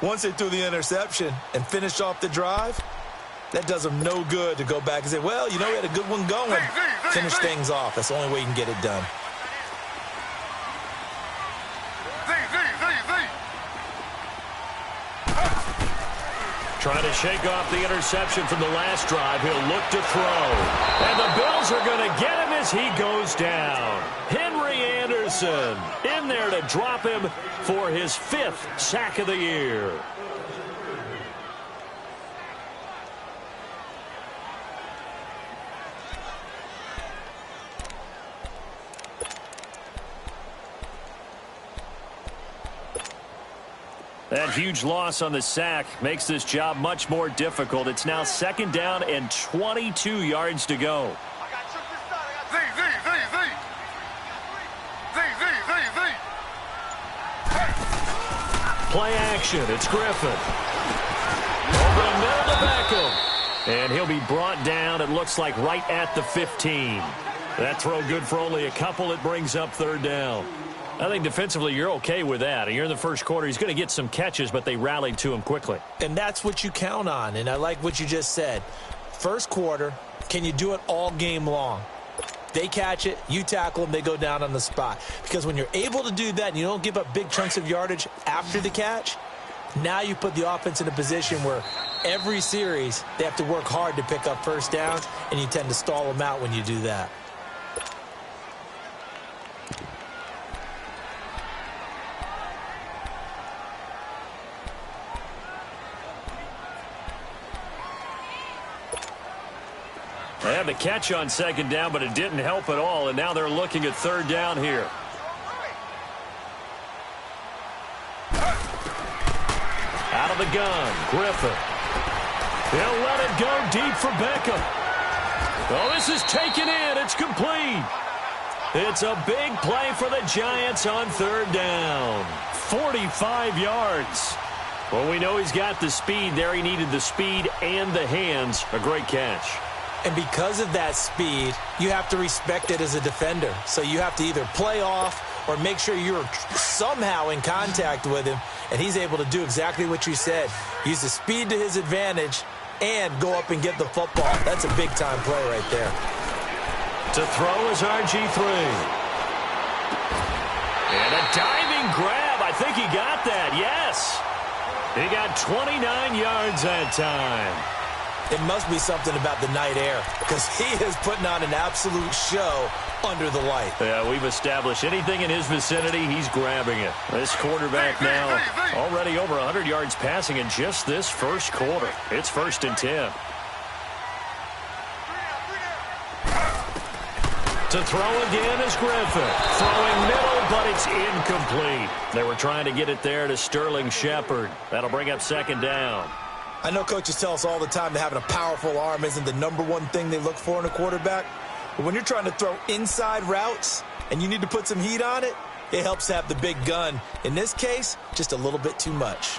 Once they threw the interception and finished off the drive, that does them no good to go back and say, well, you know, we had a good one going. Finish things off. That's the only way you can get it done. Trying to shake off the interception from the last drive. He'll look to throw. And the Bills are going to get him as he goes down. Henry Anderson in there to drop him for his 5th sack of the year. That huge loss on the sack makes this job much more difficult. It's now 2nd down and 22 yards to go. Play action. It's Griffin. Over the middle to Beckham. And he'll be brought down, it looks like, right at the 15. That throw good for only a couple. It brings up 3rd down. I think defensively you're okay with that. You're in the first quarter. He's going to get some catches, but they rallied to him quickly. And that's what you count on, and I like what you just said. First quarter, can you do it all game long? They catch it, you tackle them, they go down on the spot. Because when you're able to do that and you don't give up big chunks of yardage after the catch, now you put the offense in a position where every series they have to work hard to pick up first downs, and you tend to stall them out when you do that. They had the catch on 2nd down, but it didn't help at all, and now they're looking at 3rd down here. Out of the gun, Griffin. He'll let it go deep for Beckham. Oh, this is taken in. It's complete. It's a big play for the Giants on 3rd down. 45 yards. Well, we know he's got the speed there. He needed the speed and the hands. A great catch. And because of that speed, you have to respect it as a defender. So you have to either play off or make sure you're somehow in contact with him, and he's able to do exactly what you said. Use the speed to his advantage and go up and get the football. That's a big-time play right there. To throw is RG3. And a diving grab. I think he got that, yes. He got 29 yards that time. It must be something about the night air, because he is putting on an absolute show under the light. Yeah, we've established anything in his vicinity, he's grabbing it. This quarterback now already over 100 yards passing in just this first quarter. It's 1st and 10. To throw again is Griffin. Throwing middle, but it's incomplete. They were trying to get it there to Sterling Shepard. That'll bring up 2nd down. I know coaches tell us all the time that having a powerful arm isn't the #1 thing they look for in a quarterback. But when you're trying to throw inside routes and you need to put some heat on it, it helps to have the big gun. In this case, just a little bit too much.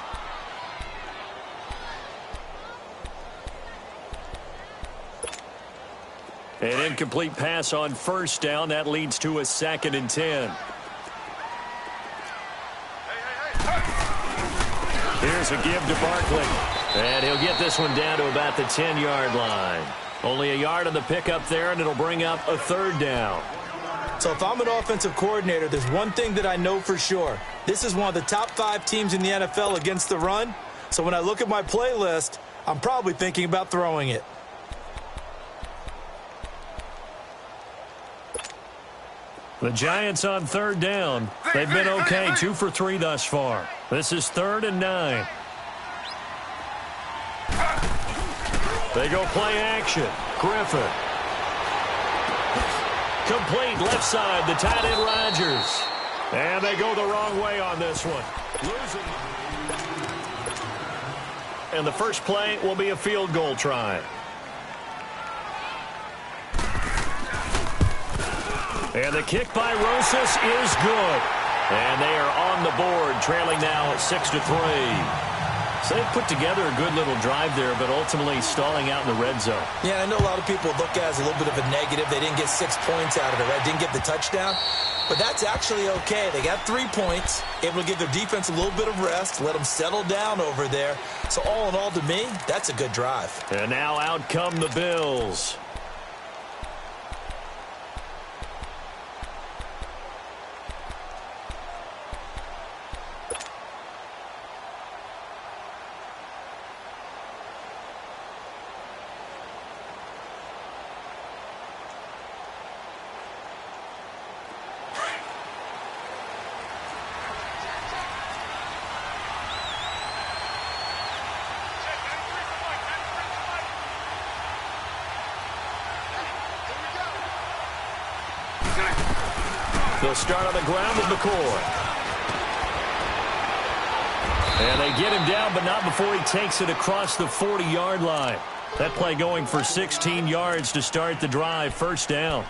An incomplete pass on 1st down. That leads to a 2nd and 10. Here's a give to Barkley. And he'll get this one down to about the 10-yard line. Only a yard on the pickup there, and it'll bring up a 3rd down. So if I'm an offensive coordinator, there's one thing that I know for sure. This is one of the top 5 teams in the NFL against the run. So when I look at my playlist, I'm probably thinking about throwing it. The Giants on 3rd down. They've been okay, 2 for 3 thus far. This is 3rd and 9. They go play action. Griffin. Complete left side, the tight end Rodgers. And they go the wrong way on this one. Losing. And the first play will be a field goal try. And the kick by Rosas is good. And they are on the board, trailing now at 6-3. So they've put together a good little drive there, but ultimately stalling out in the red zone. Yeah, I know a lot of people look at it as a little bit of a negative. They didn't get 6 points out of it, right? Didn't get the touchdown. But that's actually okay. They got 3 points, able to give their defense a little bit of rest, let them settle down over there. So all in all, to me, that's a good drive. And now out come the Bills. They'll start on the ground with McCoy. And they get him down, but not before he takes it across the 40-yard line. That play going for 16 yards to start the drive. First down.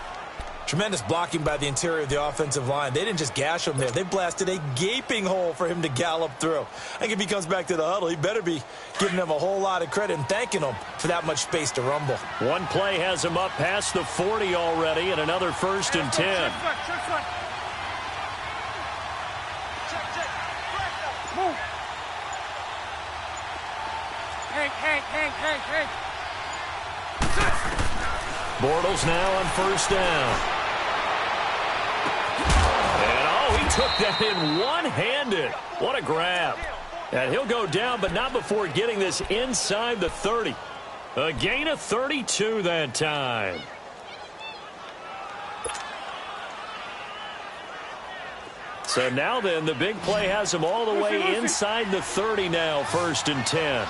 Tremendous blocking by the interior of the offensive line. They didn't just gash him there. They blasted a gaping hole for him to gallop through. I think if he comes back to the huddle, he better be giving them a whole lot of credit and thanking them for that much space to rumble. One play has him up past the 40 already, and another 1st and 10. Hey. Bortles now on 1st down. And, he took that in one-handed. What a grab. And he'll go down, but not before getting this inside the 30. A gain of 32 that time. So now then, the big play has him all the way inside the 30 now, 1st and 10.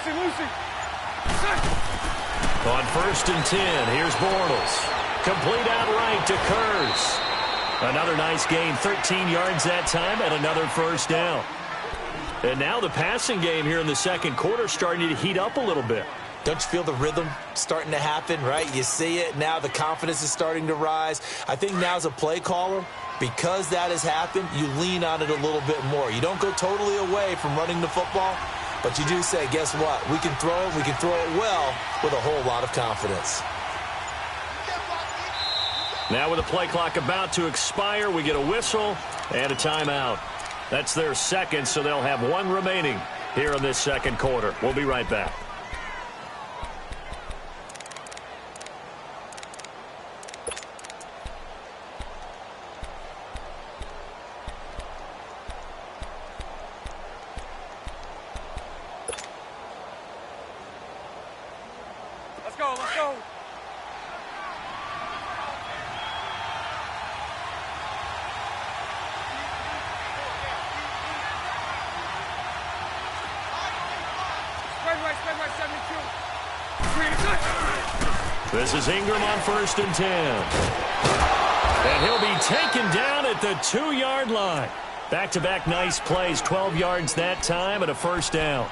Lucy. On 1st and 10, here's Bortles. Complete outright to Kurz. Another nice gain, 13 yards that time, and another 1st down. And now the passing game here in the second quarter starting to heat up a little bit. Don't you feel the rhythm starting to happen, right? You see it now. The confidence is starting to rise. I think now as a play caller, because that has happened, you lean on it a little bit more. You don't go totally away from running the football, but you do say, guess what? We can throw it well with a whole lot of confidence. Now with the play clock about to expire, we get a whistle and a timeout. That's their second, so they'll have one remaining here in this second quarter. We'll be right back. Let's go. Spread right, 72. This is Ingram on 1st and 10. And he'll be taken down at the 2-yard line. Back-to-back nice plays, 12 yards that time and a 1st down.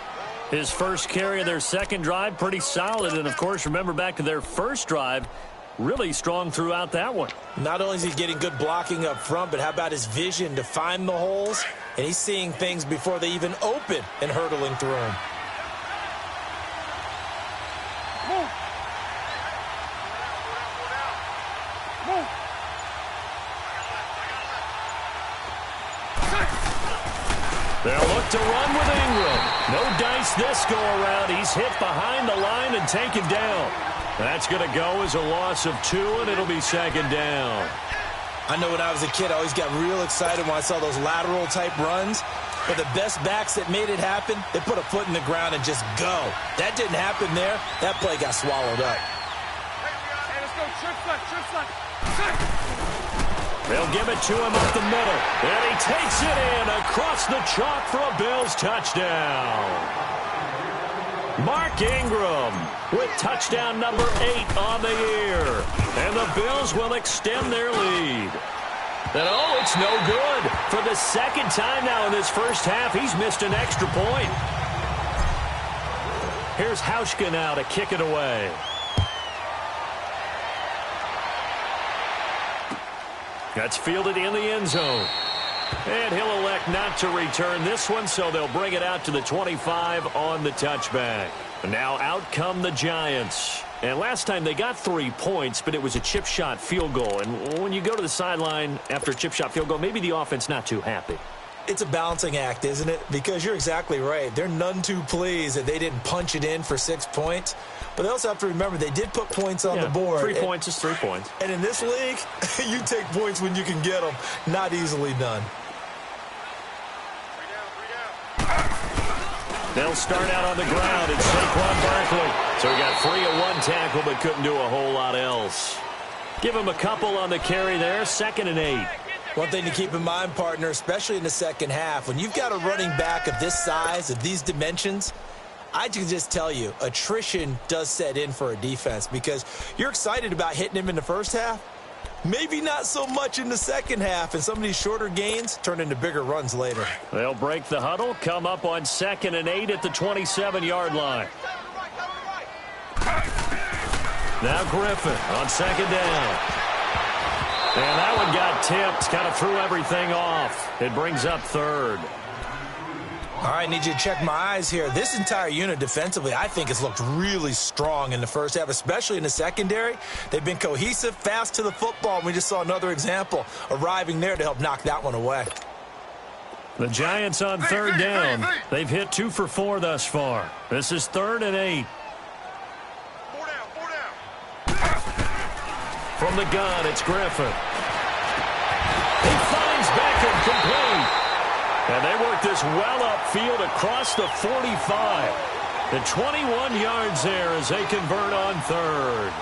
His first carry of their second drive, pretty solid. And, of course, remember back to their first drive, really strong throughout that one. Not only is he getting good blocking up front, but how about his vision to find the holes? And he's seeing things before they even open and hurtling through them. Move. They'll look to run with Ingram. No dice this go-around. He's hit behind the line and taken down. That's going to go as a loss of 2, and it'll be 2nd down. I know when I was a kid, I always got real excited when I saw those lateral-type runs. But the best backs that made it happen, they put a foot in the ground and just go. That didn't happen there. That play got swallowed up. Hey, let's go. Trip slot. They'll give it to him up the middle. And he takes it in across the chalk for a Bills touchdown. Mark Ingram with touchdown number 8 on the year. And the Bills will extend their lead. And it's no good. For the second time now in this first half, he's missed an extra point. Here's Hauschka now to kick it away. That's fielded in the end zone. And he'll elect not to return this one, so they'll bring it out to the 25 on the touchback. Now out come the Giants. And last time they got 3 points, but it was a chip shot field goal. And when you go to the sideline after a chip shot field goal, maybe the offense not too happy. It's a balancing act, isn't it? Because you're exactly right. They're none too pleased that they didn't punch it in for 6 points. But they also have to remember they did put points on the board. 3 points is 3 points. And in this league, you take points when you can get them. Not easily done. They'll start out on the ground. It's Saquon Barkley. So he got free of 1 tackle but couldn't do a whole lot else. Give him a couple on the carry there. 2nd and 8. One thing to keep in mind, partner, especially in the second half, when you've got a running back of this size, of these dimensions, I can just tell you, attrition does set in for a defense because you're excited about hitting him in the first half. Maybe not so much in the second half, and some of these shorter gains turn into bigger runs later. They'll break the huddle, come up on 2nd and 8 at the 27-yard line. Now Griffin on 2nd down. And that one got tipped, kind of threw everything off. It brings up 3rd. All right, need you to check my eyes here. This entire unit defensively, I think, has looked really strong in the first half, especially in the secondary. They've been cohesive, fast to the football, and we just saw another example arriving there to help knock that one away. The Giants on 3rd down. They've hit 2 for 4 thus far. This is 3rd and 8. 4 down. From the gun, it's Griffin. He finds Beckham complete. And they work this well upfield across the 45. The 21 yards there as they convert on 3rd.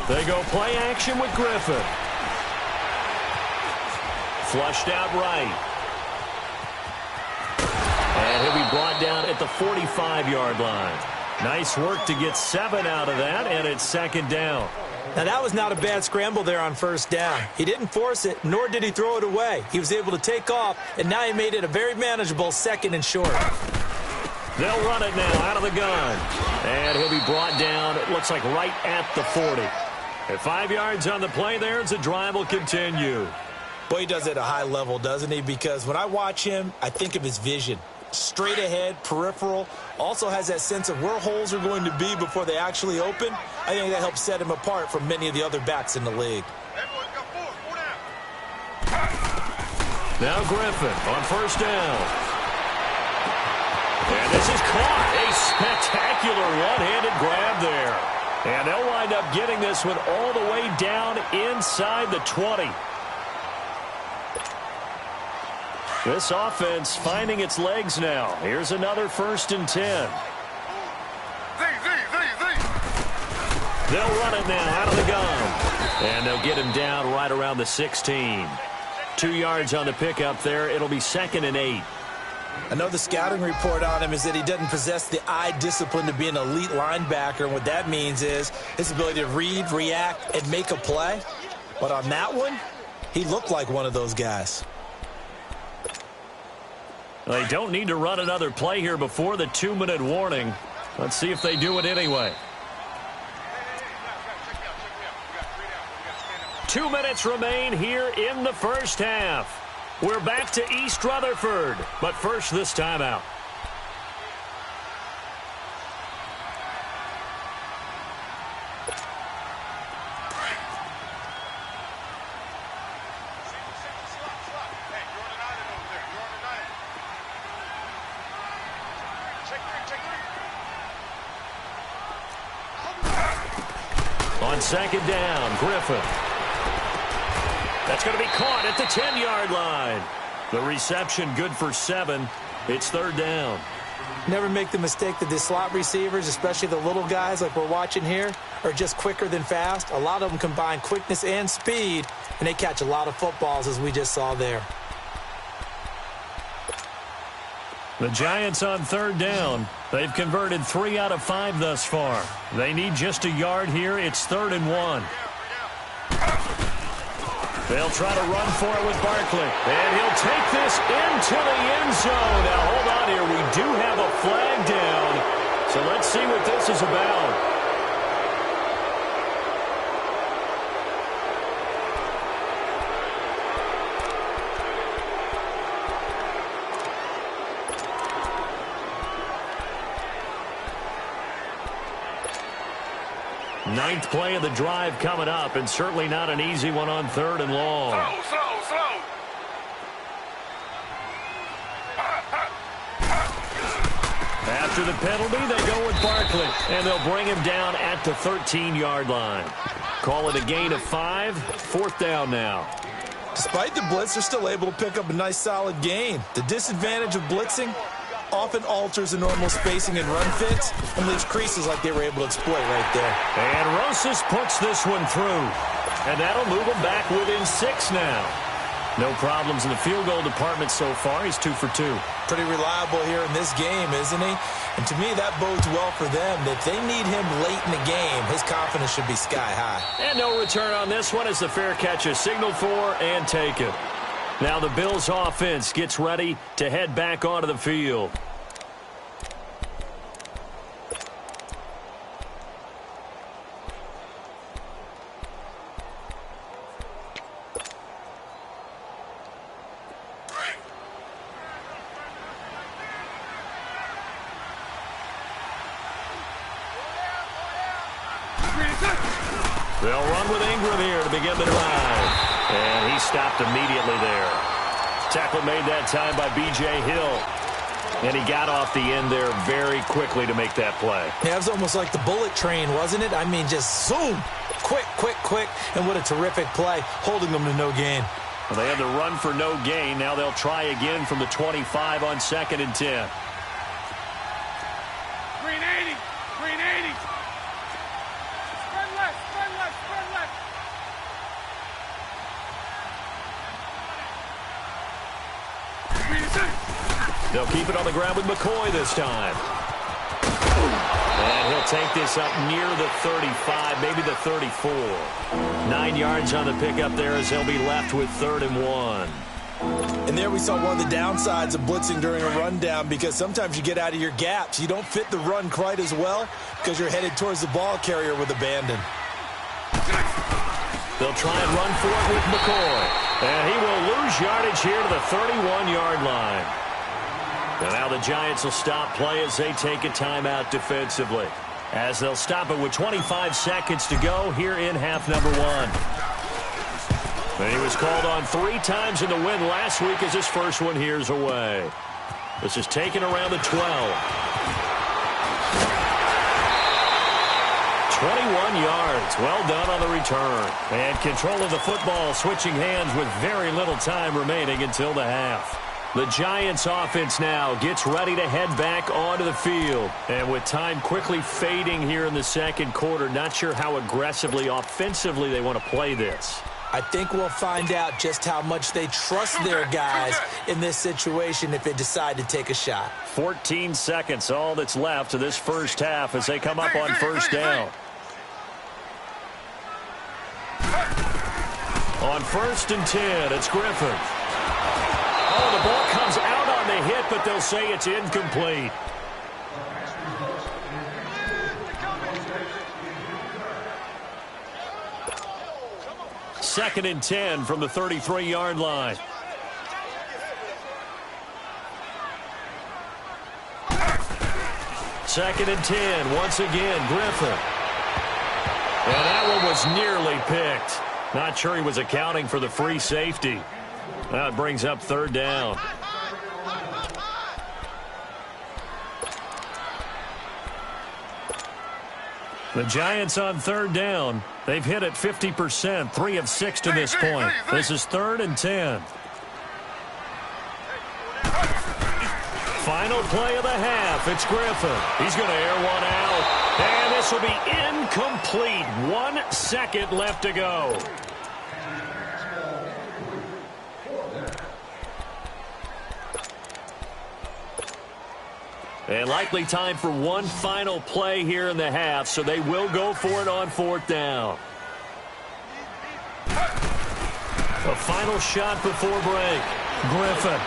They go play action with Griffin. Flushed out right. And he'll be brought down at the 45-yard line. Nice work to get 7 out of that, and it's 2nd down. Now, that was not a bad scramble there on 1st down. He didn't force it, nor did he throw it away. He was able to take off, and now he made it a very manageable 2nd and short. They'll run it now out of the gun. And he'll be brought down, it looks like right at the 40. At 5 yards on the play there, the drive will continue. Boy, he does it at a high level, doesn't he? Because when I watch him, I think of his vision. Straight ahead, peripheral. Also has that sense of where holes are going to be before they actually open. I think that helps set him apart from many of the other backs in the league. Now Griffin on 1st down. And this is caught. A spectacular one-handed grab there. And they'll wind up getting this one all the way down inside the 20. This offense finding its legs now. Here's another 1st and 10. They'll run it now out of the gun. And they'll get him down right around the 16. 2 yards on the pickup there. It'll be 2nd and 8. I know the scouting report on him is that he doesn't possess the eye discipline to be an elite linebacker. And what that means is his ability to read, react, and make a play. But on that one, he looked like one of those guys. They don't need to run another play here before the 2-minute warning. Let's see if they do it anyway. 2 minutes remain here in the first half. We're back to East Rutherford, but first this timeout. On 2nd down, Griffin. That's going to be caught at the 10-yard line. The reception good for 7. It's 3rd down. Never make the mistake that the slot receivers, especially the little guys like we're watching here, are just quicker than fast. A lot of them combine quickness and speed, and they catch a lot of footballs, as we just saw there. The Giants on 3rd down. They've converted 3 out of 5 thus far. They need just a yard here. It's 3rd and 1. They'll try to run for it with Barkley. And he'll take this into the end zone. Now, hold on here. We do have a flag down. So let's see what this is about. Ninth play of the drive coming up, and certainly not an easy one on 3rd and long. Slow. After the penalty, they go with Barkley, and they'll bring him down at the 13-yard line. Call it a gain of 5, 4th down now. Despite the blitz, they're still able to pick up a nice, solid gain. The disadvantage of blitzing often alters the normal spacing and run fits and leaves creases like they were able to exploit right there. And Rosas puts this one through. And that'll move him back within 6 now. No problems in the field goal department so far. He's 2 for 2. Pretty reliable here in this game, isn't he? And to me, that bodes well for them. If they need him late in the game, his confidence should be sky high. And no return on this one as the fair catch is signaled for and taken. Now the Bills offense gets ready to head back onto the field. They'll run with Ingram here to begin the drive. And he stopped immediately there. Tackle made that time by B.J. Hill. And he got off the end there very quickly to make that play. Yeah, it was almost like the bullet train, wasn't it? I mean, just zoom. Quick. And what a terrific play, holding them to no gain. Well, they had to run for no gain. Now they'll try again from the 25 on 2nd and 10. Green 80. They'll keep it on the ground with McCoy this time. And he'll take this up near the 35, maybe the 34. 9 yards on the pickup there as they'll be left with 3rd and 1. And there we saw one of the downsides of blitzing during a rundown, because sometimes you get out of your gaps. You don't fit the run quite as well because you're headed towards the ball carrier with abandon. They'll try and run for it with McCoy. And he will lose yardage here to the 31-yard line. And now the Giants will stop play as they take a timeout defensively. As they'll stop it with 25 seconds to go here in half number 1. And he was called on 3 times in the win last week as his first one here's away. This is taken around the 12. 21 yards. Well done on the return. And control of the football switching hands with very little time remaining until the half. The Giants offense now gets ready to head back onto the field. And with time quickly fading here in the second quarter, not sure how aggressively, offensively they want to play this. I think we'll find out just how much they trust their guys in this situation if they decide to take a shot. 14 seconds, all that's left of this first half as they come up on 1st down. On 1st and 10, it's Griffin. Oh, the ball comes out on the hit, but they'll say it's incomplete. Second and 10 from the 33-yard line. Second and 10, once again, Griffin. And that one was nearly picked. Not sure he was accounting for the free safety. Now it brings up 3rd down. The Giants on 3rd down. They've hit it 50%, 3 of 6 to this point. This is 3rd and 10. Final play of the half. It's Griffin. He's going to air one out. And this will be incomplete. 1 second left to go. And likely time for one final play here in the half, so they will go for it on 4th down. The final shot before break. Griffin.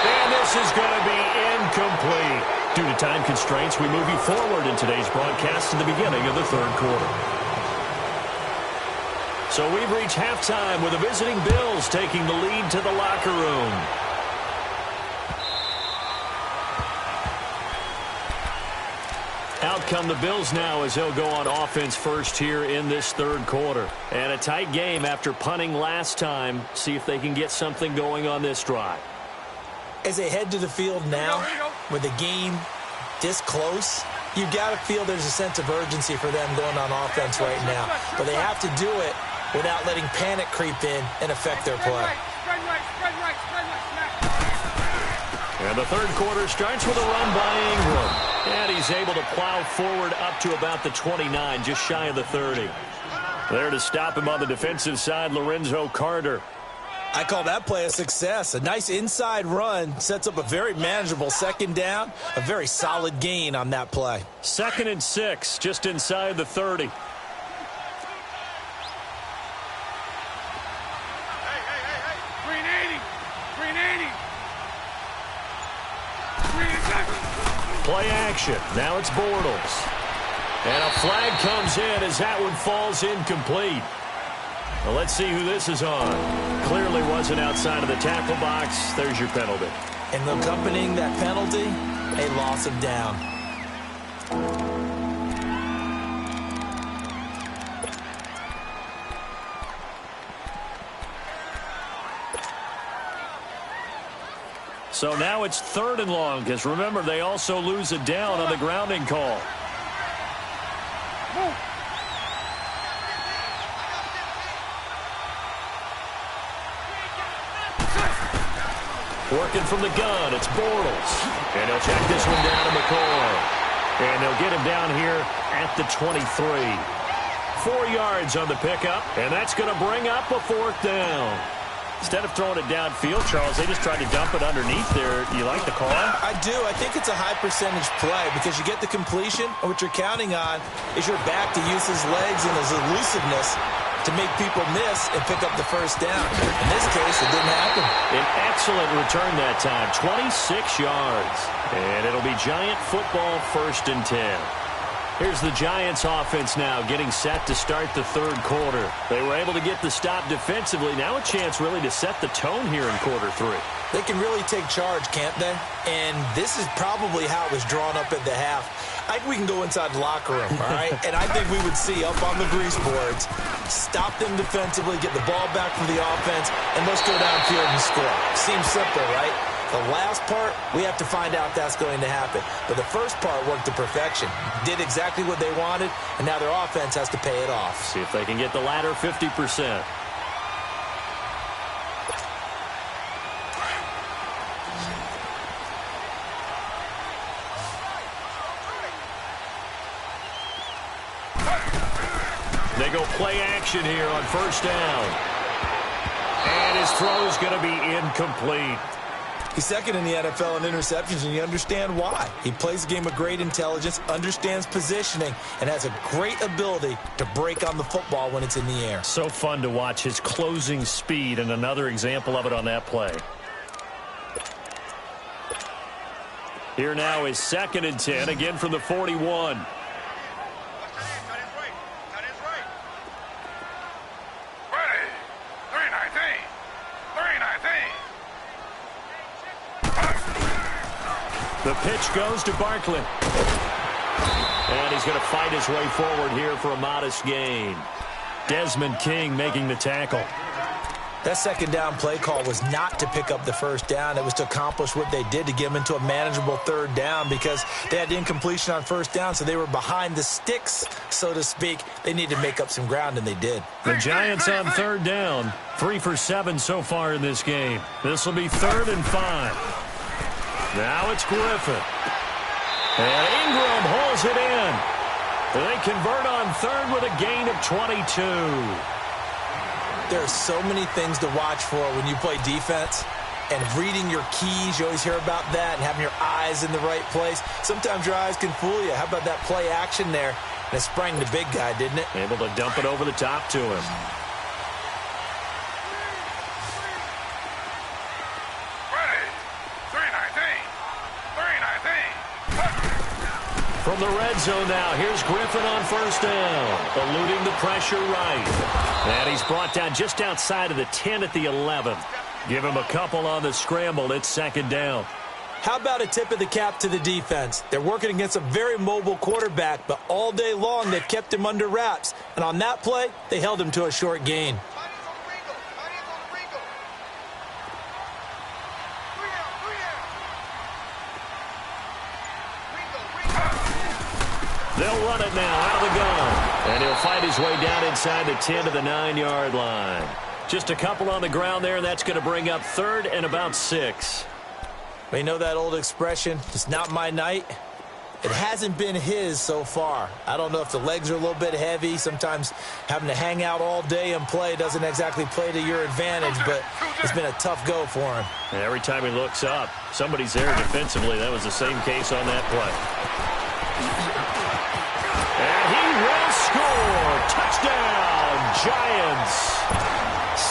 And this is going to be incomplete. Due to time constraints, we move you forward in today's broadcast to the beginning of the third quarter. So we've reached halftime with the visiting Bills taking the lead to the locker room. Out come the Bills now as they'll go on offense first here in this third quarter. And a tight game after punting last time. See if they can get something going on this drive. As they head to the field now, with the game this close, you've got to feel there's a sense of urgency for them going on offense right now. But they have to do it without letting panic creep in and affect their play. And the third quarter starts with a run by Ingram. And he's able to plow forward up to about the 29, just shy of the 30. There to stop him on the defensive side, Lorenzo Carter. I call that play a success. A nice inside run sets up a very manageable second down, a very solid gain on that play. 2nd and 6, just inside the 30. Play action. Now it's Bortles. And a flag comes in as that one falls incomplete. Well, let's see who this is on. Clearly wasn't outside of the tackle box. There's your penalty. And accompanying that penalty, a loss of down. So now it's 3rd and long, because remember, they also lose a down on the grounding call. Working from the gun, it's Bortles. And he'll check this one down to McCoy. And they'll get him down here at the 23. 4 yards on the pickup, and that's going to bring up a 4th down. Instead of throwing it downfield, Charles, they just tried to dump it underneath there. You like the call? I do. I think it's a high percentage play because you get the completion, and what you're counting on is your back to use his legs and his elusiveness to make people miss and pick up the first down. In this case, it didn't happen. An excellent return that time, 26 yards. And it'll be Giant football, 1st and 10. Here's the Giants offense now getting set to start the third quarter. They were able to get the stop defensively. Now a chance really to set the tone here in quarter 3. They can really take charge, can't they? And this is probably how it was drawn up at the half. I think we can go inside the locker room, all right? And I think we would see up on the grease boards, stop them defensively, get the ball back from the offense, and let's go downfield and score. Seems simple, right? The last part, we have to find out that's going to happen. But the first part worked to perfection. Did exactly what they wanted, and now their offense has to pay it off. See if they can get the latter 50%. They go play action here on 1st down. And his throw is going to be incomplete. He's 2nd in the NFL in interceptions, and you understand why. He plays a game with great intelligence, understands positioning, and has a great ability to break on the football when it's in the air. So fun to watch his closing speed, and another example of it on that play. Here now is 2nd and 10, again from the 41. The pitch goes to Barkley. And he's going to fight his way forward here for a modest gain. Desmond King making the tackle. That 2nd down play call was not to pick up the 1st down. It was to accomplish what they did to get them into a manageable 3rd down because they had incompletion on 1st down, so they were behind the sticks, so to speak. They needed to make up some ground, and they did. The Giants on 3rd down. 3 for 7 so far in this game. This will be 3rd and 5. Now it's Griffin. And Ingram holds it in. They convert on 3rd with a gain of 22. There are so many things to watch for when you play defense. And reading your keys, you always hear about that, and having your eyes in the right place. Sometimes your eyes can fool you. How about that play action there? And it sprang the big guy, didn't it? Able to dump it over the top to him. From the red zone now, here's Griffin on first down, eluding the pressure right. And he's brought down just outside of the 10 at the 11. Give him a couple on the scramble. It's second down. How about a tip of the cap to the defense? They're working against a very mobile quarterback, but all day long they've kept him under wraps. And on that play, they held him to a short gain. They'll run it now out of the gun. And he'll fight his way down inside the 10 to the 9-yard line. Just a couple on the ground there, and that's going to bring up third and about 6. You know that old expression, it's not my night? It hasn't been his so far. I don't know if the legs are a little bit heavy. Sometimes having to hang out all day and play doesn't exactly play to your advantage, but it's been a tough go for him. And every time he looks up, somebody's there defensively. That was the same case on that play. And he will score. Touchdown, Giants.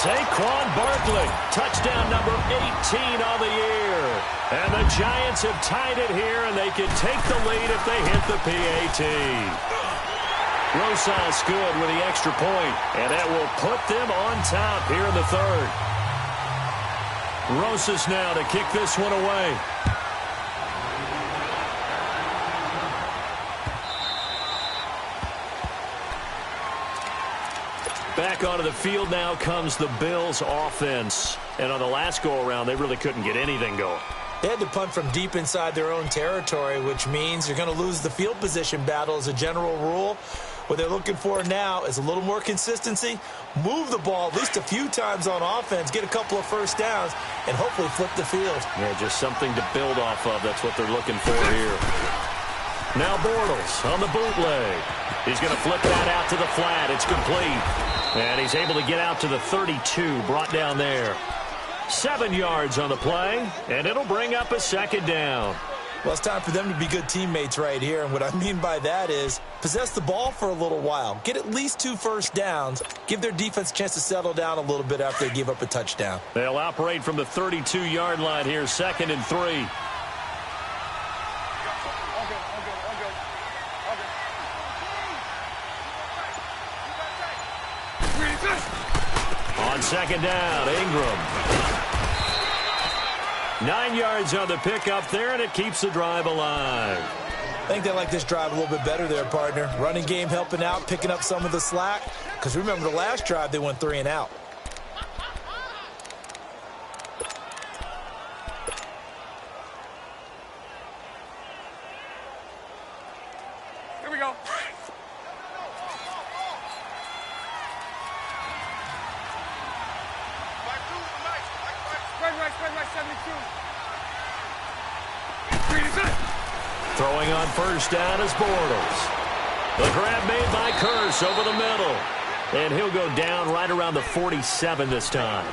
Saquon Barkley, touchdown number 18 on the year. And the Giants have tied it here, and they can take the lead if they hit the PAT. Rosas good with the extra point, and that will put them on top here in the third. Rosas now to kick this one away. Back onto the field now comes the Bills offense. And on the last go-around, they really couldn't get anything going. They had to punt from deep inside their own territory, which means you're going to lose the field position battle as a general rule. What they're looking for now is a little more consistency, move the ball at least a few times on offense, get a couple of first downs, and hopefully flip the field. Yeah, just something to build off of. That's what they're looking for here. Now Bortles on the bootleg. He's going to flip that out to the flat. It's complete. And he's able to get out to the 32, brought down there. 7 yards on the play, and it'll bring up a second down. Well, it's time for them to be good teammates right here, and what I mean by that is possess the ball for a little while, get at least 2 first downs, give their defense a chance to settle down a little bit after they give up a touchdown. They'll operate from the 32-yard line here, 2nd and 3. On second down, Ingram. 9 yards on the pickup there, and it keeps the drive alive. I think they like this drive a little bit better there, partner. Running game helping out, picking up some of the slack. Because remember, the last drive, they went 3 and out. Here we go. Spread right, 72. Throwing on first down is Bortles. The grab made by Curse over the middle. And he'll go down right around the 47 this time.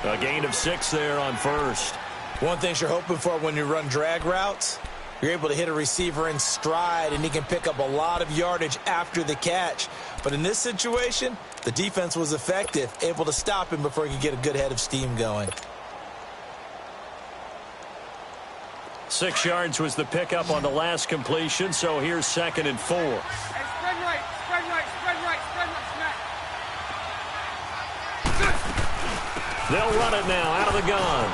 A gain of 6 there on first. One thing you're hoping for when you run drag routes, you're able to hit a receiver in stride, and he can pick up a lot of yardage after the catch. But in this situation, the defense was effective, able to stop him before he could get a good head of steam going. 6 yards was the pickup on the last completion, so here's 2nd and 4. Hey, spread right, Smack. They'll run it now out of the gun.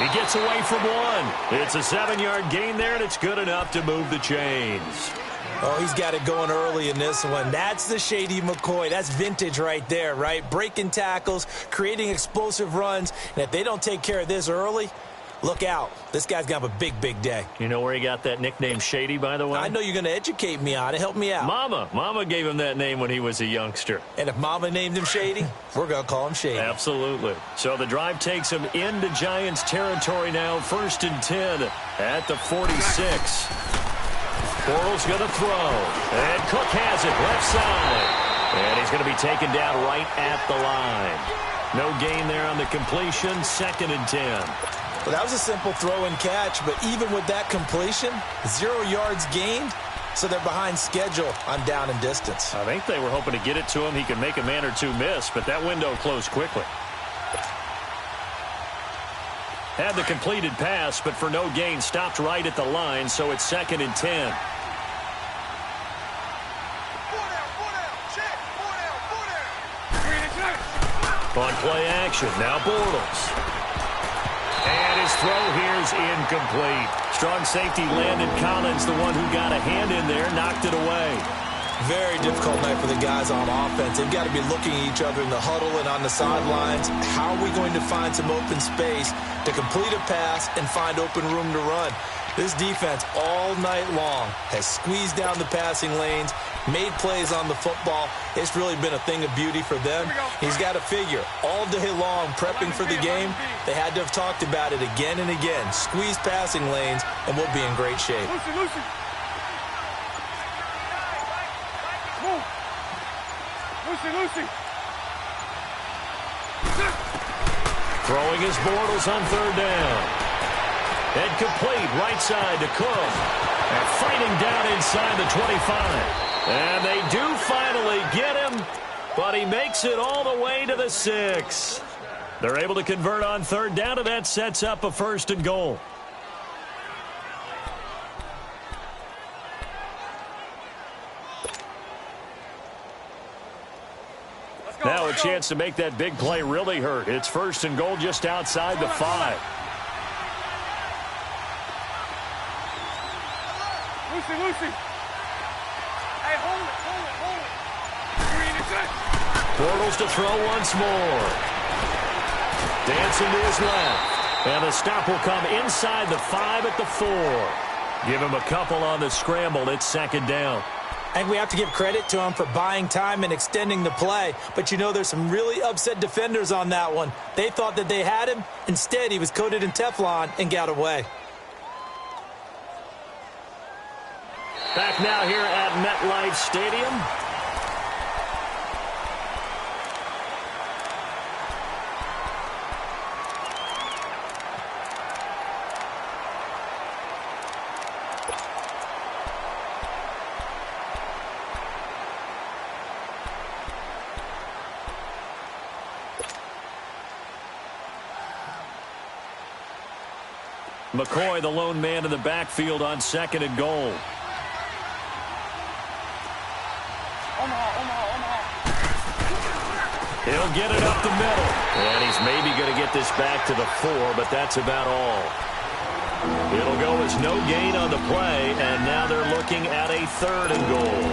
He gets away from one. It's a 7-yard gain there, and it's good enough to move the chains. Oh, he's got it going early in this one. That's the Shady McCoy. That's vintage right there, right? Breaking tackles, creating explosive runs, and if they don't take care of this early, look out. This guy's going to have a big, big day. You know where he got that nickname Shady, by the way? I know you're going to educate me on it. Help me out. Mama gave him that name when he was a youngster. And if Mama named him Shady, we're going to call him Shady. Absolutely. So the drive takes him into Giants territory now. 1st and 10 at the 46. Bortles going to throw. And Cook has it left side. And he's going to be taken down right at the line. No gain there on the completion. 2nd and 10. Well, that was a simple throw and catch, but even with that completion, 0 yards gained, so they're behind schedule on down and distance. I think they were hoping to get it to him. He could make a man or two miss, but that window closed quickly. Had the completed pass, but for no gain, stopped right at the line, so it's 2nd and 10. On play action, now Bortles. And his throw here is incomplete. Strong safety Landon Collins, the one who got a hand in there, knocked it away. Very difficult night for the guys on offense. They've got to be looking at each other in the huddle and on the sidelines. How are we going to find some open space to complete a pass and find open room to run? This defense all night long has squeezed down the passing lanes, made plays on the football. It's really been a thing of beauty for them. He's got to figure all day long prepping for the game. They had to have talked about it again and again. Squeeze passing lanes, and we'll be in great shape. Lucy. Move. Lucy. Throwing his Bortles on 3rd down. And complete, right side to Cook. And fighting down inside the 25. And they do finally get him, but he makes it all the way to the 6. They're able to convert on 3rd down, and that sets up a 1st and goal. Now a chance to make that big play really hurt. It's 1st and goal just outside the 5. Lucy. Hey, hold it. Bortles to throw once more. Dancing to his left. And the stop will come inside the 5 at the 4. Give him a couple on the scramble. It's 2nd down. I think we have to give credit to him for buying time and extending the play. But, you know, there's some really upset defenders on that one. They thought that they had him. Instead, he was coated in Teflon and got away. Back now here at MetLife Stadium. McCoy, the lone man in the backfield on 2nd and goal. He'll get it up the middle. And he's maybe going to get this back to the 4, but that's about all. It'll go as no gain on the play, and now they're looking at a 3rd and goal.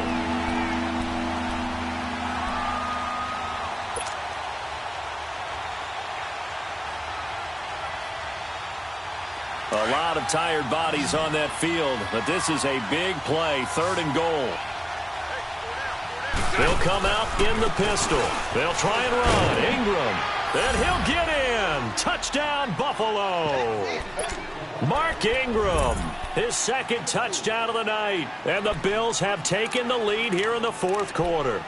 A lot of tired bodies on that field, but this is a big play, 3rd and goal. They'll come out in the pistol. They'll try and run. Ingram. And he'll get in. Touchdown, Buffalo. Mark Ingram, his 2nd touchdown of the night. And the Bills have taken the lead here in the 4th quarter.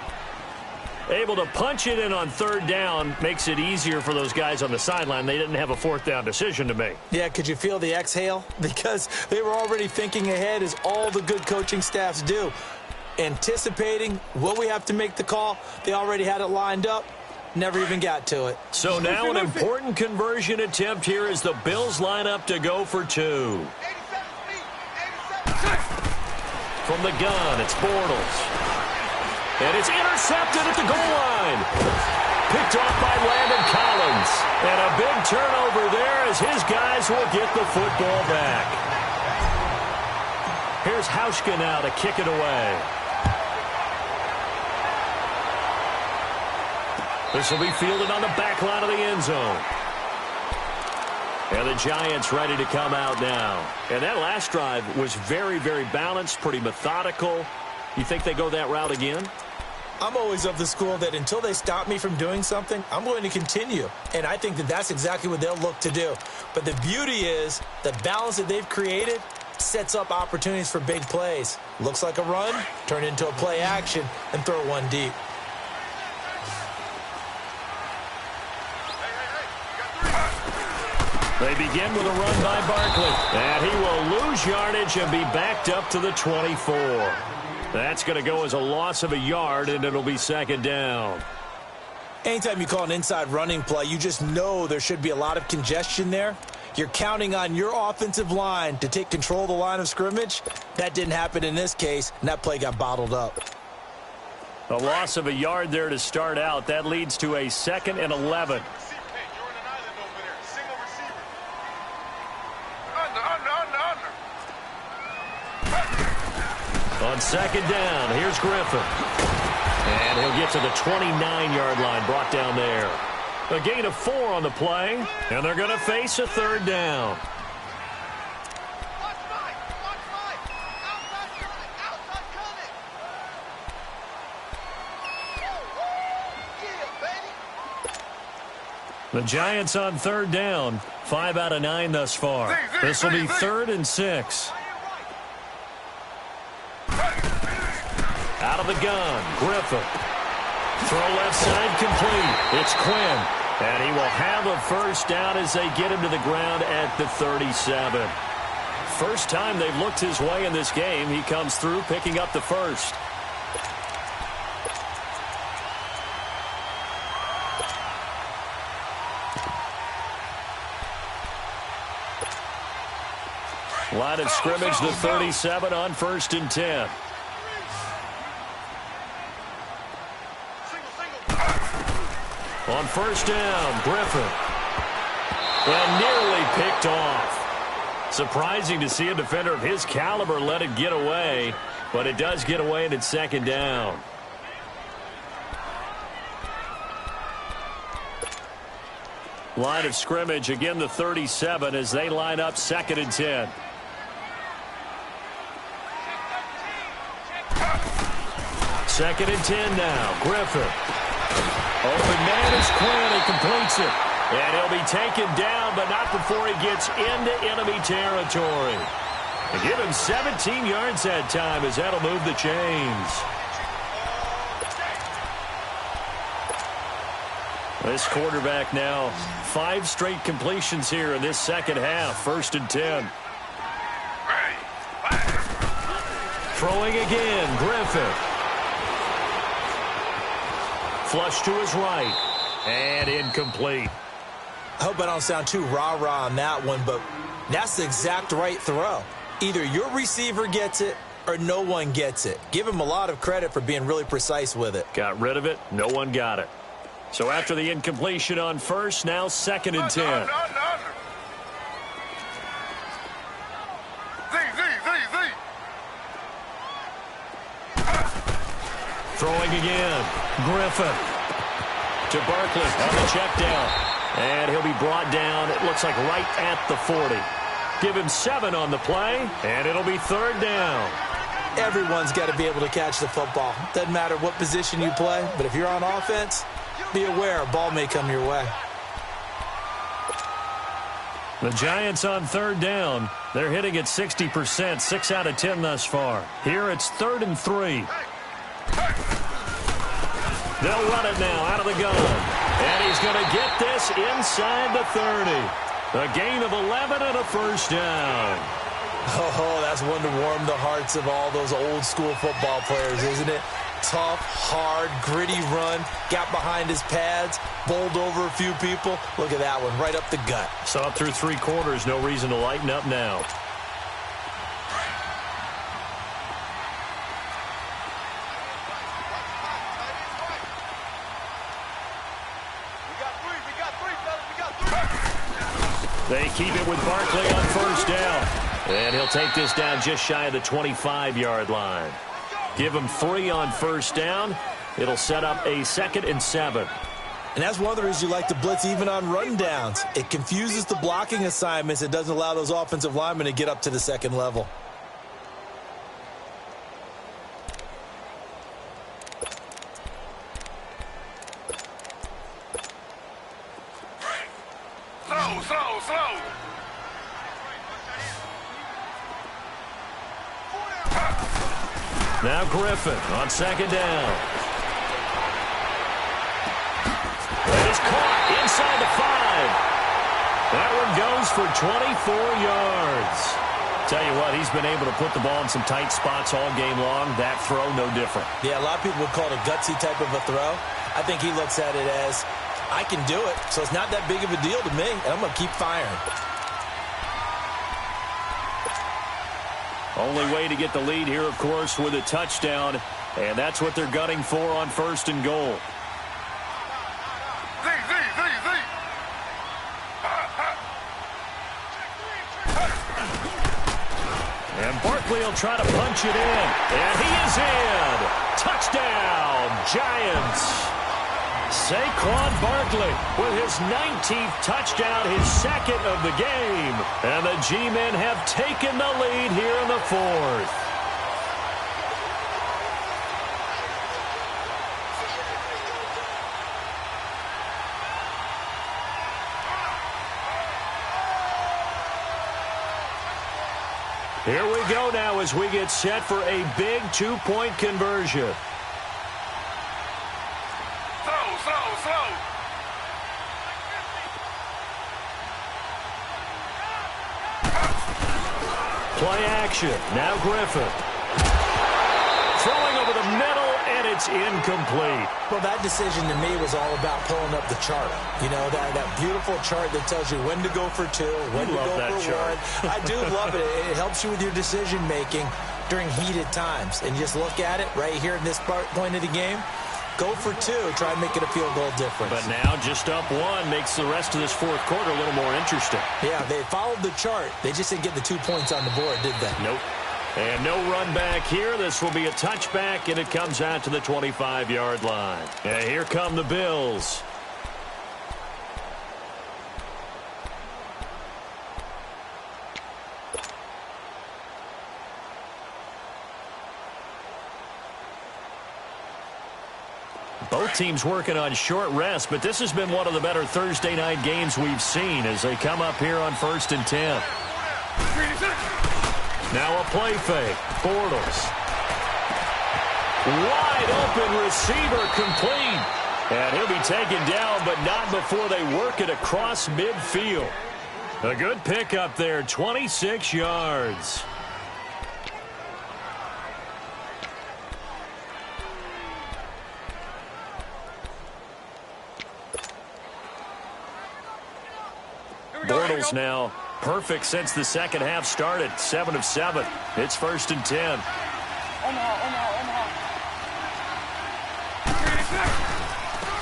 Able to punch it in on 3rd down makes it easier for those guys on the sideline. They didn't have a 4th down decision to make. Yeah, could you feel the exhale? Because they were already thinking ahead, as all the good coaching staffs do. Anticipating, will we have to make the call? They already had it lined up. Never even got to it. So now an important conversion attempt here as the Bills line up to go for 2. From the gun, it's Bortles. And it's intercepted at the goal line. Picked off by Landon Collins. And a big turnover there as his guys will get the football back. Here's Hauschka now to kick it away. This will be fielded on the back line of the end zone. And the Giants ready to come out now. And that last drive was very, very balanced, pretty methodical. You think they go that route again? I'm always of the school that until they stop me from doing something, I'm going to continue. And I think that that's exactly what they'll look to do. But the beauty is the balance that they've created sets up opportunities for big plays. Looks like a run, turn into a play action, and throw one deep. They begin with a run by Barkley. And he will lose yardage and be backed up to the 24. That's going to go as a loss of a yard, and it'll be 2nd down. Anytime you call an inside running play, you just know there should be a lot of congestion there. You're counting on your offensive line to take control of the line of scrimmage. That didn't happen in this case, and that play got bottled up. A loss of a yard there to start out. That leads to a 2nd and 11. On 2nd down, here's Griffin. And he'll get to the 29-yard line, brought down there. A gain of 4 on the play, and they're going to face a 3rd down. The Giants on 3rd down, 5 out of 9 thus far. This will be 3rd and 6. Out of the gun, Griffin. Throw left side complete. It's Quinn. And he will have a 1st down as they get him to the ground at the 37. First time they've looked his way in this game. He comes through picking up the 1st. Line of scrimmage, the 37 on 1st and 10. On 1st down, Griffin. And nearly picked off. Surprising to see a defender of his caliber let it get away, but it does get away and it's 2nd down. Line of scrimmage, again the 37 as they line up 2nd and 10. Second and 10 now, Griffin. Open man is Quinn. He completes it. And he'll be taken down, but not before he gets into enemy territory. They give him 17 yards that time as that'll move the chains. This quarterback now, 5 straight completions here in this 2nd half. 1st and 10. Throwing again, Griffin. Flush to his right. And incomplete. I hope I don't sound too rah-rah on that one, but that's the exact right throw. Either your receiver gets it or no one gets it. Give him a lot of credit for being really precise with it. Got rid of it. No one got it. So after the incompletion on 1st, now 2nd and 10. Throwing again. Griffin to Barkley on the check down. And he'll be brought down, it looks like right at the 40. Give him 7 on the play, and it'll be 3rd down. Everyone's got to be able to catch the football. Doesn't matter what position you play, but if you're on offense, be aware a ball may come your way. The Giants on 3rd down. They're hitting at 60%, 6 out of 10 thus far. Here it's 3rd and 3. They'll run it now out of the gun. And he's going to get this inside the 30. A gain of 11 and a 1st down. Oh, that's one to warm the hearts of all those old school football players, isn't it? Tough, hard, gritty run. Got behind his pads, bowled over a few people. Look at that one, right up the gut. Saw it through 3 quarters. No reason to lighten up now. They keep it with Barkley on 1st down. And he'll take this down just shy of the 25-yard line. Give him 3 on 1st down. It'll set up a 2nd and 7. And that's one of the reasons you like to blitz even on run downs. It confuses the blocking assignments. It doesn't allow those offensive linemen to get up to the 2nd level. Slow. Now Griffin on 2nd down. That is caught inside the 5. That one goes for 24 yards. Tell you what, he's been able to put the ball in some tight spots all game long. That throw, no different. Yeah, a lot of people would call it a gutsy type of a throw. I think he looks at it as, I can do it, so it's not that big of a deal to me, and I'm going to keep firing. Only way to get the lead here, of course, with a touchdown, and that's what they're gunning for on 1st and goal. And Barkley will try to punch it in, and he is in. Touchdown, Giants. Saquon Barkley with his 19th touchdown, his 2nd of the game. And the G-men have taken the lead here in the 4th. Here we go now as we get set for a big 2-point conversion. Play action. Now Griffin. Throwing over the middle, and it's incomplete. Well, that decision to me was all about pulling up the chart. You know, that beautiful chart that tells you when to go for 2, when to go for 1. I do love it. It helps you with your decision-making during heated times. And you just look at it right here in this point of the game. Go for 2. Try and make it a field goal difference. But now just up 1 makes the rest of this 4th quarter a little more interesting. Yeah, they followed the chart. They just didn't get the 2 points on the board, did they? Nope. And no run back here. This will be a touchback, and it comes out to the 25-yard line. And here come the Bills. Both teams working on short rest, but this has been one of the better Thursday night games we've seen as they come up here on 1st and 10. Now a play fake. Bortles. Wide open receiver complete. And he'll be taken down, but not before they work it across midfield. A good pickup there, 26 yards. Bortles now perfect since the second half started. 7 of 7. It's 1st and 10.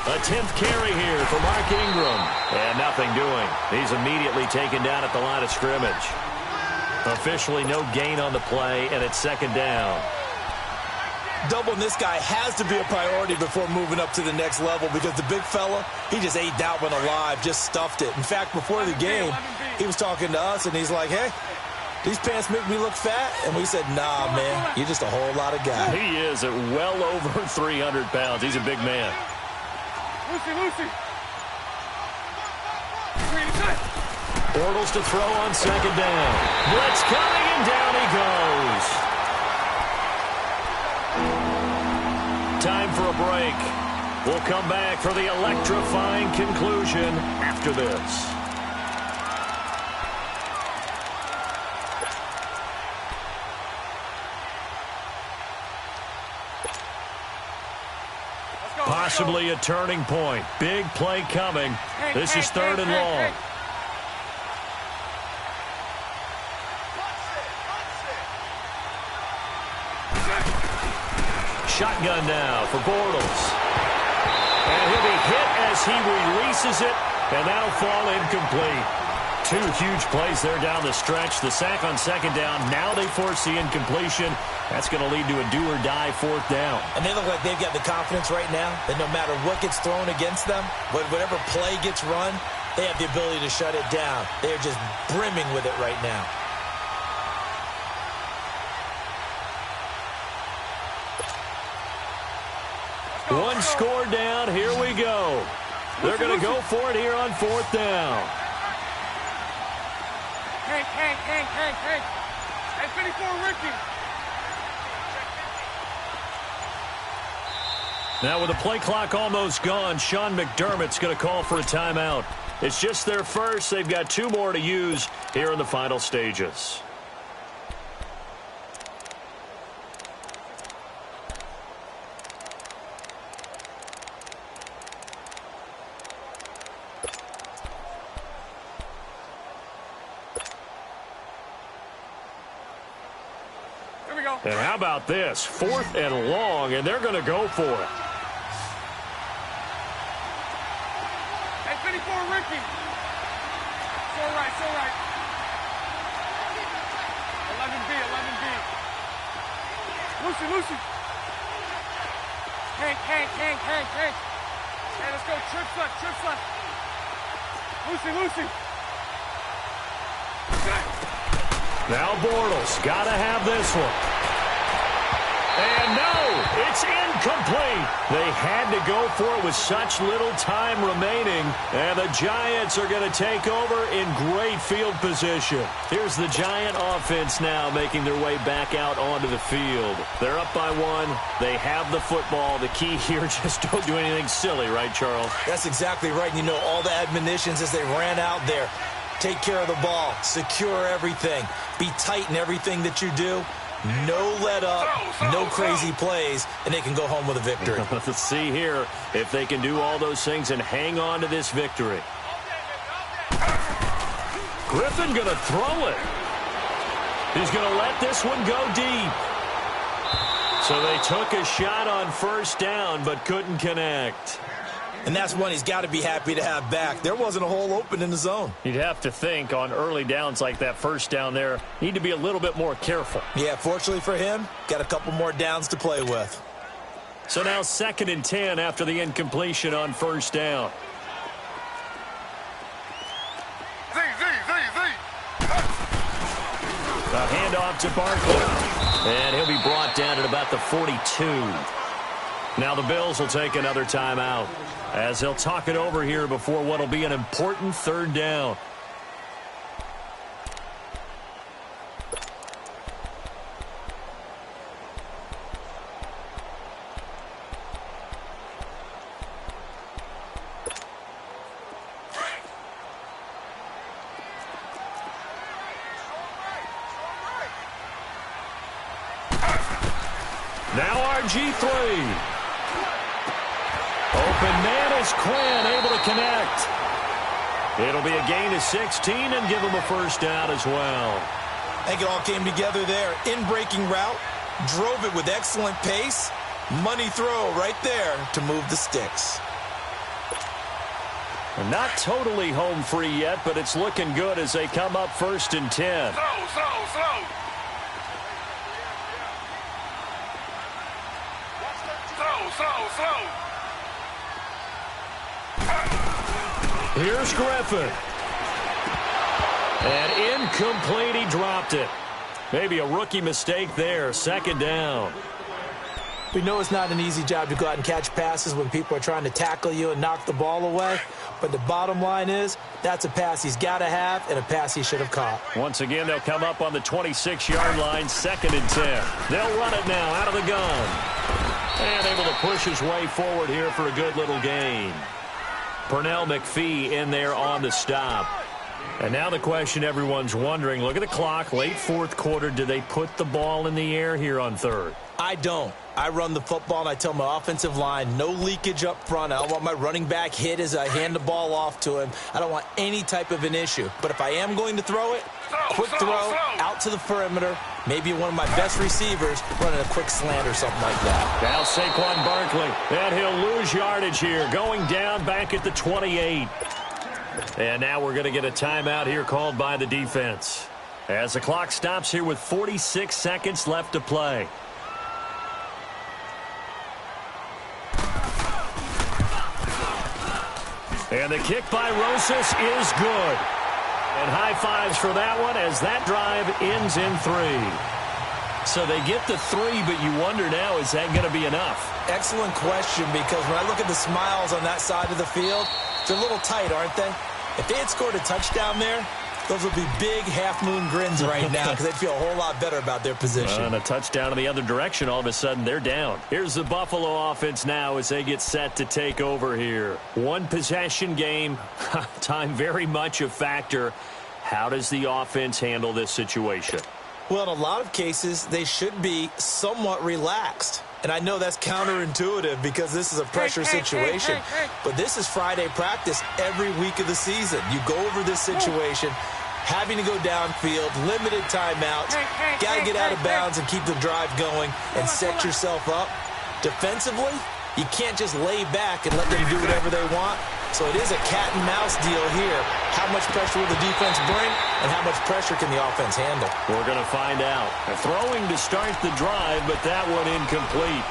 A 10th carry here for Mark Ingram. And nothing doing. He's immediately taken down at the line of scrimmage. Officially no gain on the play, and it's 2nd down. Doubling this guy has to be a priority before moving up to the next level because the big fella, he just ate that one alive, just stuffed it. In fact, before the game, he was talking to us, and he's like, hey, these pants make me look fat. And we said, nah, man, you're just a whole lot of guy. He is at well over 300 pounds. He's a big man. Bortles to throw on 2nd down. Blitz coming, and down he goes. Time for a break. We'll come back for the electrifying conclusion after this. Possibly a turning point. Big play coming. This is 3rd and long. Shotgun now for Bortles. And he'll be hit as he releases it, and that'll fall incomplete. 2 huge plays there down the stretch. The sack on 2nd down. Now they force the incompletion. That's going to lead to a do-or-die 4th down. And they look like they've got the confidence right now that no matter what gets thrown against them, whatever play gets run, they have the ability to shut it down. They are just brimming with it right now. One score down. Here we go. They're going to go for it here on 4th down. Hey, 54, Ricky. Now with the play clock almost gone, Sean McDermott's going to call for a timeout. It's just their first. They've got 2 more to use here in the final stages. go. And how about this? 4th and long, and they're going to go for it. Hey, 54, Ricky. So right, so right. 11B, 11B. Lucy. Hank. Hey, let's go. Trips left. Lucy. Now Bortles got to have this one. And no, it's incomplete. They had to go for it with such little time remaining. And the Giants are going to take over in great field position. Here's the Giant offense now making their way back out onto the field. They're up by 1. They have the football. The key here, just don't do anything silly, right, Charles? That's exactly right. You know, all the admonitions as they ran out there. Take care of the ball. Secure everything. Be tight in everything that you do. No let up, no crazy plays, and they can go home with a victory. Let's see here if they can do all those things and hang on to this victory. Griffin going to throw it. He's going to let this one go deep. So they took a shot on first down but couldn't connect. And that's one he's got to be happy to have back. There wasn't a hole open in the zone. You'd have to think on early downs like that first down there, need to be a little bit more careful. Yeah, fortunately for him, got a couple more downs to play with. So now 2nd and 10 after the incompletion on first down. A handoff to Barkley. And he'll be brought down at about the 42. Now the Bills will take another timeout as they'll talk it over here before what will be an important 3rd down. Now RG3. Open man is Quinn, able to connect. It'll be a gain of 16 and give him a first down as well. I think it all came together there. In-breaking route, drove it with excellent pace. Money throw right there to move the sticks. Not totally home free yet, but it's looking good as they come up 1st and 10. Slow. Here's Griffin. And incomplete, he dropped it. Maybe a rookie mistake there, 2nd down. We know it's not an easy job to go out and catch passes when people are trying to tackle you and knock the ball away. But the bottom line is, that's a pass he's got to have and a pass he should have caught. Once again, they'll come up on the 26-yard line, 2nd and 10. They'll run it now out of the gun. And able to push his way forward here for a good little gain. Pernell McPhee in there on the stop. And now the question everyone's wondering, look at the clock, late 4th quarter. Do they put the ball in the air here on 3rd? I don't. I run the football, and I tell my offensive line, no leakage up front. I don't want my running back hit as I hand the ball off to him. I don't want any type of an issue. But if I am going to throw it, quick throw, out to the perimeter, maybe one of my best receivers running a quick slant or something like that. Now Saquon Barkley, and he'll lose yardage here, going down back at the 28. And now we're going to get a timeout here called by the defense as the clock stops here with 46 seconds left to play. And the kick by Rosas is good. And high fives for that one as that drive ends in 3. So they get the 3, but you wonder now, is that going to be enough? Excellent question, because when I look at the smiles on that side of the field, they're a little tight, aren't they? If they had scored a touchdown there, those would be big half-moon grins right now because they'd feel a whole lot better about their position. And a touchdown in the other direction, all of a sudden they're down. Here's the Buffalo offense now as they get set to take over here. One possession game, time very much a factor. How does the offense handle this situation? Well, in a lot of cases, they should be somewhat relaxed. And I know that's counterintuitive because this is a pressure situation. But this is Friday practice every week of the season. You go over this situation, Having to go downfield, limited timeouts, got to get out of bounds and keep the drive going and set yourself up. Defensively, you can't just lay back and let them do whatever they want. So it is a cat and mouse deal here. How much pressure will the defense bring and how much pressure can the offense handle? We're going to find out. They're throwing to start the drive, but that one incomplete.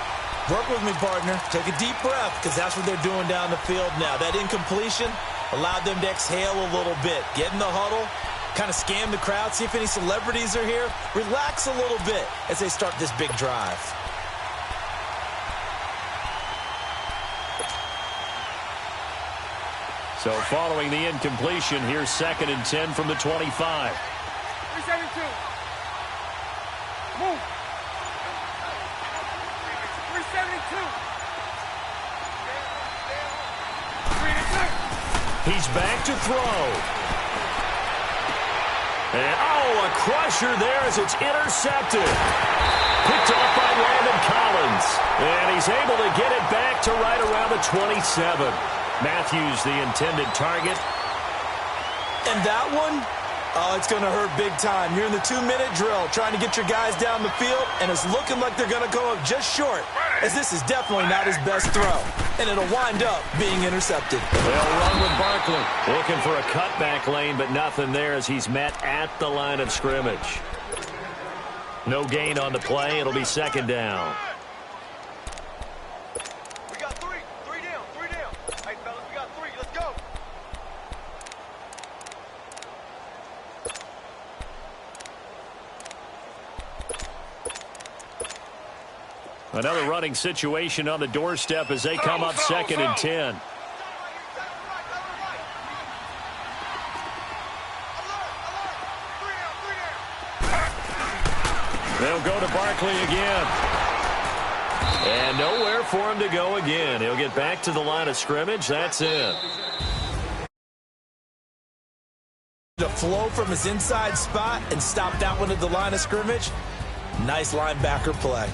Work with me, partner. Take a deep breath because that's what they're doing down the field now. That incompletion allowed them to exhale a little bit. Get in the huddle, kind of scan the crowd, see if any celebrities are here. Relax a little bit as they start this big drive. So following the incompletion, here's 2nd and 10 from the 25. 372. Move. 372. He's back to throw. And, a crusher there as it's intercepted. Picked off by Landon Collins. And he's able to get it back to right around the 27. Matthews, the intended target. And that one, it's going to hurt big time. You're in the 2-minute drill trying to get your guys down the field, and it's looking like they're going to go up just short, as this is definitely not his best throw. And it'll wind up being intercepted. They'll run with Barkley. Looking for a cutback lane, but nothing there as he's met at the line of scrimmage. No gain on the play. It'll be 2nd down. Another running situation on the doorstep as they come up 2nd and 10. They'll go to Barkley again. And nowhere for him to go again. He'll get back to the line of scrimmage. That's it. To flow from his inside spot and stop that one at the line of scrimmage. Nice linebacker play.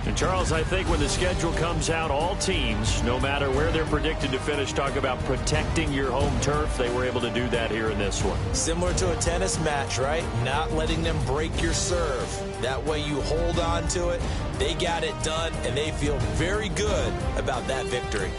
And, Charles, I think when the schedule comes out, all teams, no matter where they're predicted to finish, talk about protecting your home turf. They were able to do that here in this one. Similar to a tennis match, right? Not letting them break your serve. That way you hold on to it. They got it done, and they feel very good about that victory.